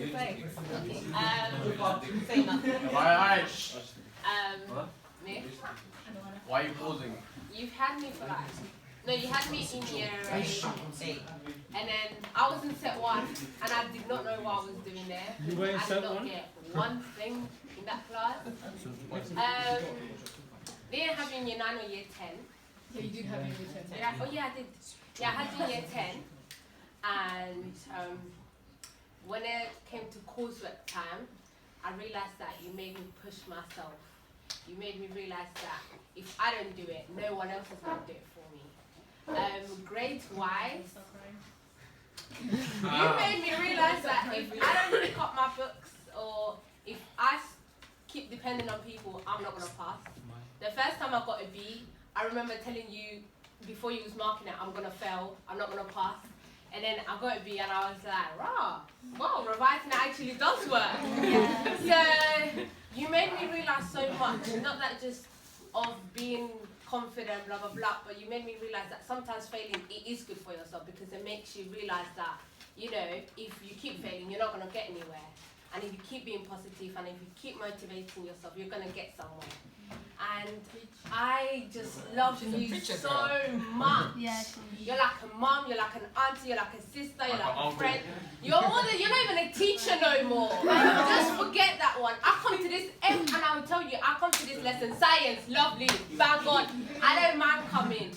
to say? Say nothing. Alright. Me? Why are you pausing? You've had me for like... No, you had me in year 8. And then I was in set 1 and I did not know what I was doing there. You were in set 1? I did not get one thing in that class. They didn't have you in year 9 or year 10. Yeah, you did have me in year 10. Yeah, oh yeah, I did. Yeah, I had you in year 10. And when it came to coursework time, I realized that you made me push myself. You made me realize that if I don't do it, no one else is going to do it for me. Grades-wise, you made me realize that if I don't pick up my books or if I keep depending on people, I'm not going to pass. The first time I got a B, I remember telling you before you was marking it, I'm going to fail, I'm not going to pass. And then I got a B and I was like, wow, revising actually does work. So you made me realize so much, not that just of being confident, blah, blah, blah, but you made me realize that sometimes failing, it is good for yourself because it makes you realize that, you know, if you keep failing, you're not going to get anywhere. And if you keep being positive and if you keep motivating yourself, you're going to get somewhere. And I just love you so much. Yeah. You're like a mom, you're like an auntie, you're like a sister, you're like a friend. You're not even a teacher no more. Just forget that one. I come to this, and I will tell you, I come to this lesson, science, lovely, thank God. I don't mind coming.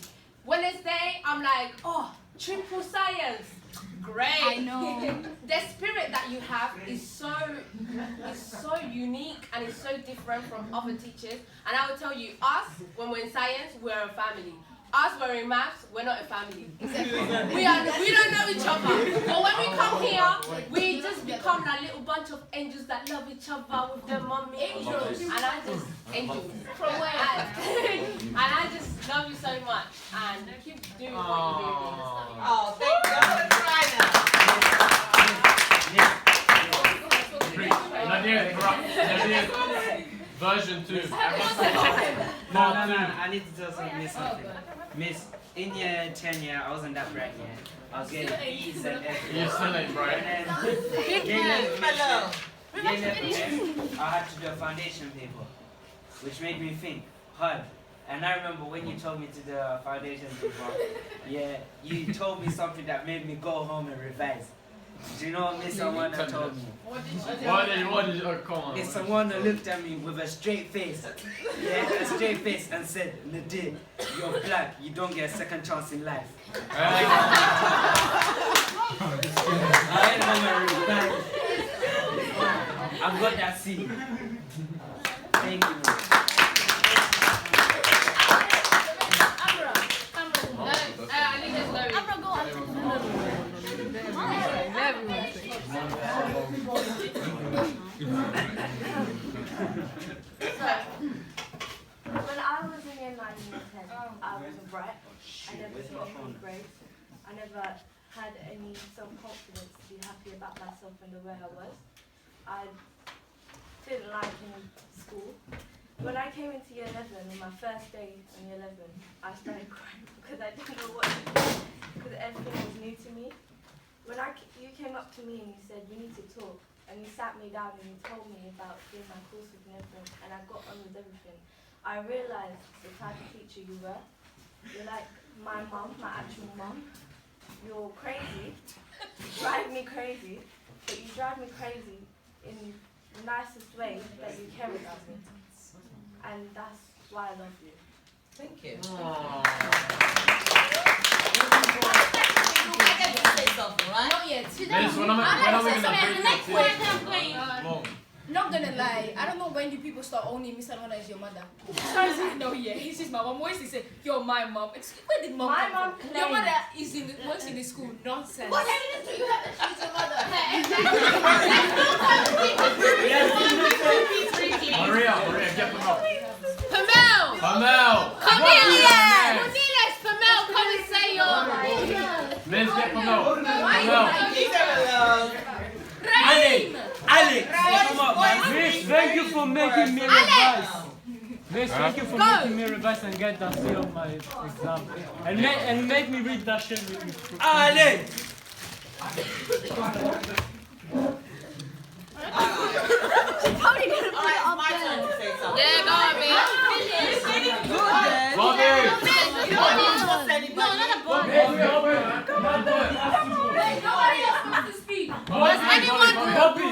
Wednesday, I'm like, oh, triple science. Great. I know. The spirit that you have is so unique and is so different from other teachers. And I will tell you, us, when we're in science, we're a family. Us, we're in maths, we're not a family. Exactly. We don't know each other. But when we come here, we just become like little bunch of angels that love each other with their mommy. Angels. And I just, angels. From where? And I just love you so much. And keep doing what you're doing. Oh, thank God for Nadir, version 2. No, I need to tell something. Miss, in year 10 year, I wasn't that bright yet. I was getting E's and F's. You still ain't bright. And then, I had to do a foundation paper, which made me think hard. And I remember when you told me to do a foundation paper, yeah, you told me something that made me go home and revise. Do you know what Miss Awana told me? What did you, oh, come on. Miss Awana looked at me with a straight face, yeah, a straight face and said, Nadir, you're black, you don't get a second chance in life. I got that C. Thank you. When I was in year 9 and year 10, I was a brat. I never got good grades. I never had any self-confidence to be happy about myself and the way I was. I didn't like in school. When I came into year 11, on my first day in year 11, I started crying because I didn't know what to do, because everything was new to me. When you came up to me and you said, you need to talk, and you sat me down and you told me about doing my courses and everything, and I got on with everything, I realised the type of teacher you were. You're like my mum, my actual mum. You're crazy, you drive me crazy, but you drive me crazy in the nicest way that you care about me. And that's why I love you. Thank you. I get to say something, right? Not yet. Miss, when are we gonna break it? Not gonna lie, I don't know when do people start owning Miss Alona as your mother. Sometimes I know, yeah, he's just my mom. Always he say, you're my mom. Where did mom My come mom from? claims. Your mother is works in the school. Nonsense. What evidence do you have that she's your mother? Maria, get them up. Pamel! Pamel! Cornelius, Pamel, come and say your... Miss, get Pamel. Alex, come up, man. Miss, thank you for making me revise. Miss, thank you for making me revise and get that C on my exam. And make me read that shit with you. Alex!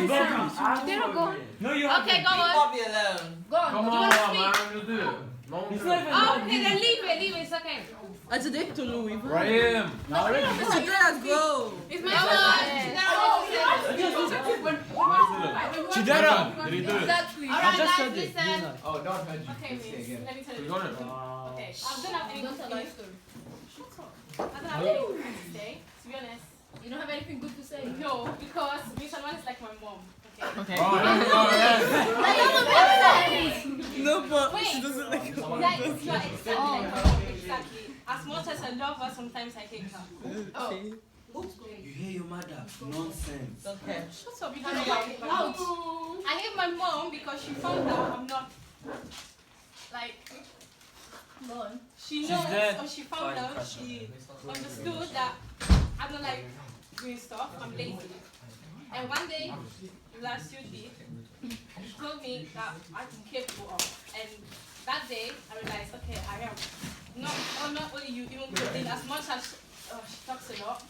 Please go. They don't go. No, you have Okay, to. go on. Bobby alone. Go on. Come You on, wanna speak? man, you do it. Long It's time. not even Oh, that okay, deep. then leave it, it's okay. Rahim. No, already. It's my turn. Chidera. Did he do it? Exactly. I Alright, just guys, said it. listen. didn't I? Oh, don't hurt you. Okay, Say miss, again. let me tell We you. got it. Okay, I don't have any Don't good tell to life say. story. I don't have any good to say, to be honest. You don't have anything good to say? No, because Miss Alwan is like my mom. Okay. Oh, yes. No, but wait, she doesn't like her mom. That is not exactly like her mom, exactly. As much as I love her, sometimes I hate her. Oh. You hear your mother? Nonsense. Okay. Shut up, you can't talk loud. I hate my mom because she found out I'm not, like, Go on. she She's knows, dead. or she found out, she understood that I'm not like doing stuff, I'm lazy. And one day, last Tuesday, she told me that I'm capable of. And that day, I realized, okay, I am. Not only you, even Claudine, as much as she talks a lot,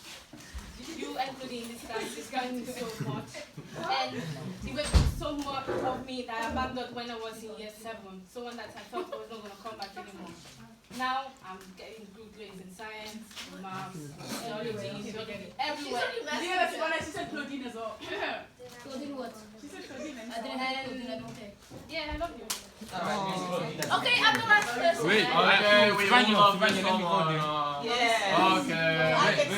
you and Claudine, this guy knew so much. And it was so much of me that I abandoned when I was in year 7. So one that I thought I was not going to come back anymore. Now I'm getting good grades in science, maths, biology, geography, everywhere. She said Claudine as well. Claudine what? She said Claudine. I didn't have Claudine, I don't care. Yeah, I love you. Okay, I'm the last person. Wait, okay, we all love someone. Yeah. Okay. Wait.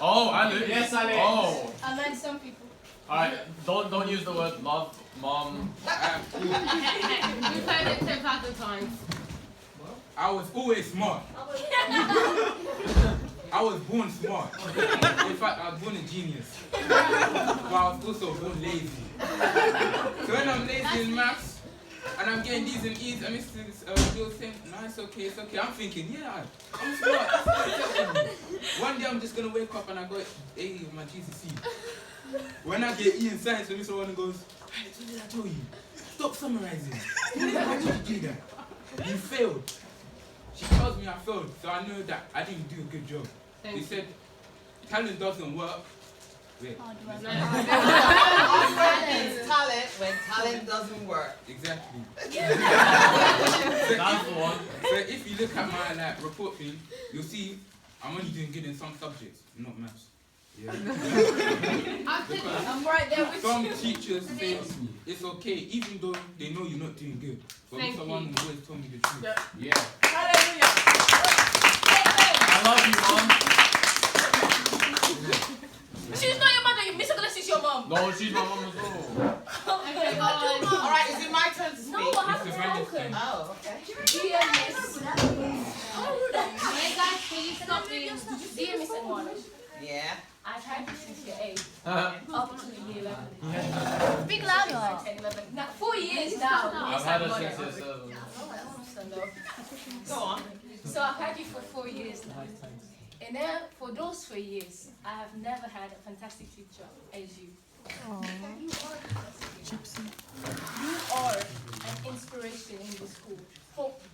Oh, Ali. Yes, Ali. Oh. I meant some people. Alright, don't use the word love, mom. We've heard it 10,000 times. I was always smart. I was born smart. In fact, I was born a genius. But I was also born lazy. So when I'm lazy in maths, and I'm getting D's and E's, and Mr. Bill saying, no, it's okay. I'm thinking, yeah, I'm smart. One day I'm just going to wake up and I go, A on my GCSE. When I get E in science, and Mr. Warren goes, hey, what did I tell you? Stop summarizing. Why did you do that? You failed. She tells me I failed, so I know that I didn't do a good job. She said, talent doesn't work. Wait. It's talent when talent doesn't work. Exactly. That's the one. So if you look at my report thing, you'll see I'm only doing good in some subjects, not maths. Yeah. I'm right there with Some you. teachers say it's okay, even though they know you're not doing good. But Thank someone you. will always tell me the truth. Yeah. Hallelujah. I love you, mom. She's not your mother, Mr. Gladys is your mom. No, she's my mom as well. Okay, go on. All right, is it my turn to speak? No, I haven't Mr. Mendes spoken. Oh, okay. Dear Miss. Hey guys, can you stop being... Dear Miss Anwar, Yeah. I've had you since year 8 up to year 11. Speak louder. 10, 11. Now, 4 years now. I've had her since year 7. Go on. So I've had you for 4 years now. And then for those 4 years, I have never had a fantastic teacher as you. You are an inspiration in the school.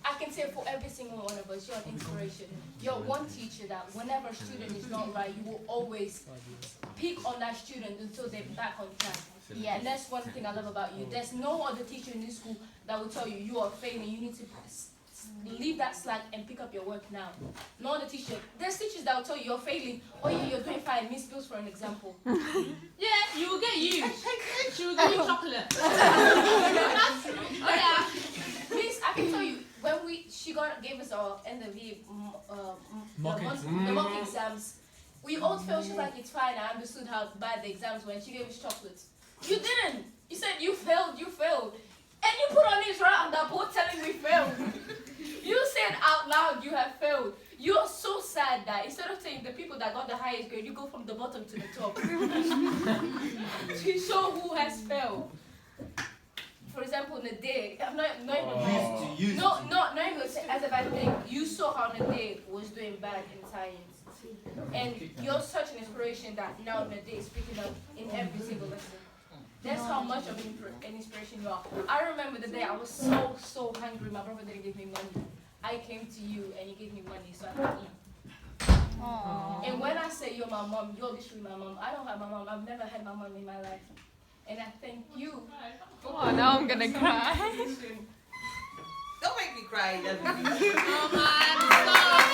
I can say for every single one of us, you're an inspiration. You're one teacher that whenever a student is not right, you will always pick on that student until they're back on track. Yeah, and that's one thing I love about you. There's no other teacher in this school that will tell you you are failing, you need to leave that slack and pick up your work now. No other teacher. There's teachers that will tell you you're failing. Oh yeah, you're doing fine. Miss Bills for an example. Yeah, you will get you. She will give you chocolate. Oh yeah. Miss, I can tell you, when she gave us our end of year the mock exams, we all felt she was like, it's fine, I understood how bad the exams were, and she gave us chocolates. You didn't. You said you failed. And you put on this right on that board telling we failed. You said out loud you have failed. You're so sad that instead of saying the people that got the highest grade, you go from the bottom to the top. To show who has failed. For example, Nadir, I'm not even not even say as a bad thing. You saw how Nadir was doing bad in science, and you're such an inspiration that now Nadir is picking up in every single lesson. That's how much of an inspiration you are. I remember the day I was so hungry. My brother didn't give me money. I came to you and you gave me money so I could eat. And when I say you're my mom, you're literally my mom. I don't have my mom. I've never had my mom in my life. And I thank you. Oh, now I'm gonna cry. Don't make me cry, Debbie. Oh man, stop.